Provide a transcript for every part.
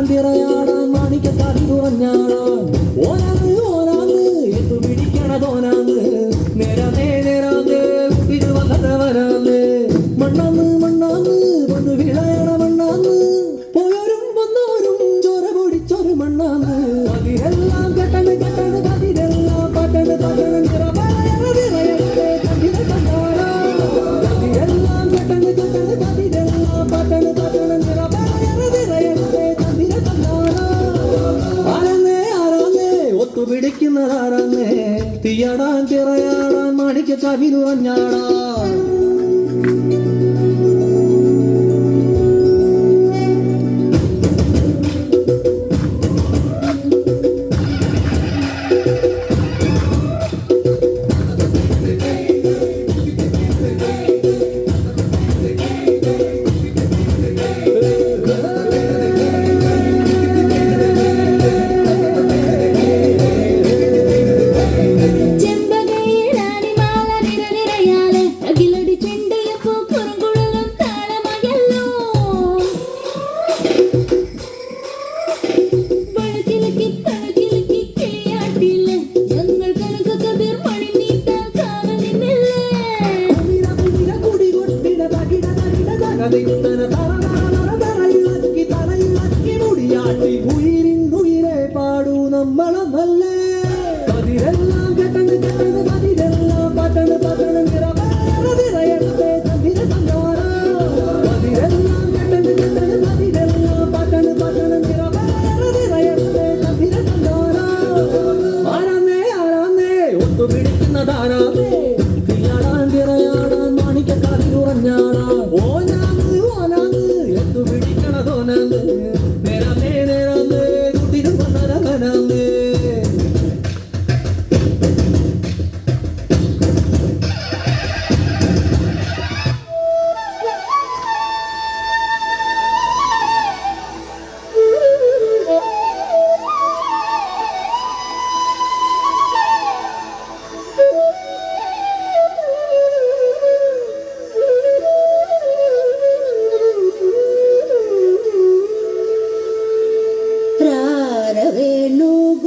തിറയാടാൻ മാണിക്കക്കാരി കുറഞ്ഞാടാൻ ഓനാന്ന് ഓനാന്ന് എത്തു പിടിക്കണതോനാന്ന് നേരാന്നേ നേരാന്നേ ഇത് വന്നവനാന്ന് മണ്ണാന്ന് മണ്ണാന്ന് വന്ന് വിളയണ മണ്ണാന്ന് പോയോരും വന്നോരും ചോര പൊടിച്ചൊരു മണ്ണാന്ന് അതിരെല്ലാം കെട്ടണ് കെട്ടണ് അതിരെല്ലാം പട്ടണ് പട്ടണ് നിറമലയണ വിറയട്ടെ കണ്ടിര കണ്ടാടാ അതിരെല്ലാം കെട്ടണ് കെട്ടണ് അതിരെല്ലാം പട്ടണ് പട്ടണ് നിറമലയണ വിറയട്ടെ കണ്ടിര കണ്ടാടാ ആരാന്നേ ആരാന്നേ ഒത്തുപിടിക്കുന്നതാരാന്നേ തീയാടാൻ തിറയാടാൻ മാണിക്ക കവിലുറഞ്ഞാടാ ഉയിരിന്നുയിരെ പാടൂ നമ്മളെ നല്ലേ അതിരെല്ലാം കെട്ടണ് കെട്ടണ് അതിരെല്ലാം പട്ടണ് പട്ടണ് നിറയട്ടെ തന്നിര കണ്ടാടാ അതിരെല്ലാം കെട്ടണ് കെട്ടണ് അതിരെല്ലാം പട്ടണ് പട്ടണ് നിറയട്ടെ തന്നിര കണ്ടാടാ ആരാന്നേ ആരാന്നേ ഒത്തുപിടിക്കുന്നതാരാന്നേ തീയാടാൻ തിറയാടാൻ മാണിക്കക്കാരി ഉറഞ്ഞാടാ ഓനാന്ന് ഓനാന്ന് എത്തു പിടിക്കണതോനാന്ന് നേരാന്നേ നേരാന്നേ കുട്ടിന് വന്നവനാന്നേ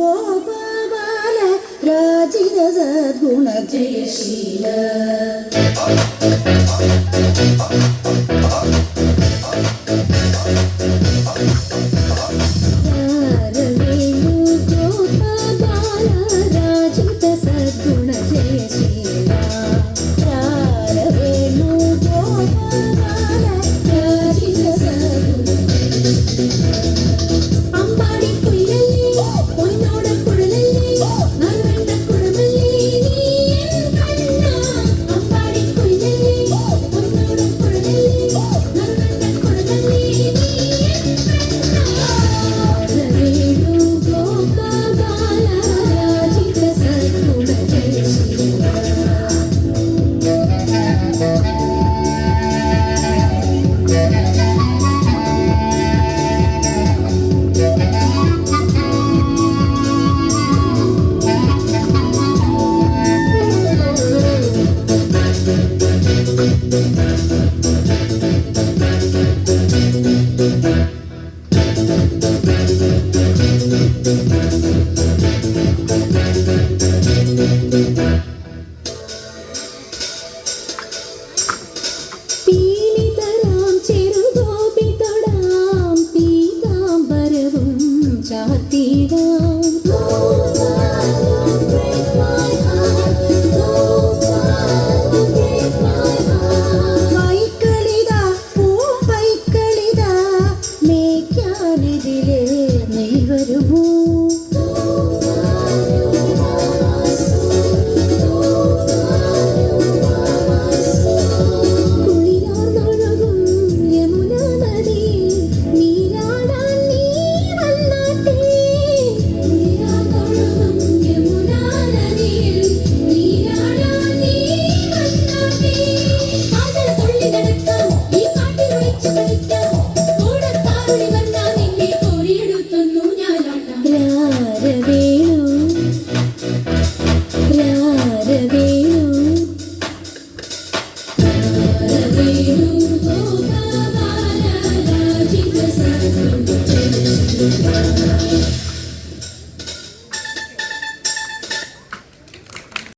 വേണുഗോപാല രാജിത സദ്ഗുണ ജയശീല വേണുഗോപാല രാജിത സദ്ഗുണ ജയശീല വേണുഗോപാല രാജിത സദ്ഗുണ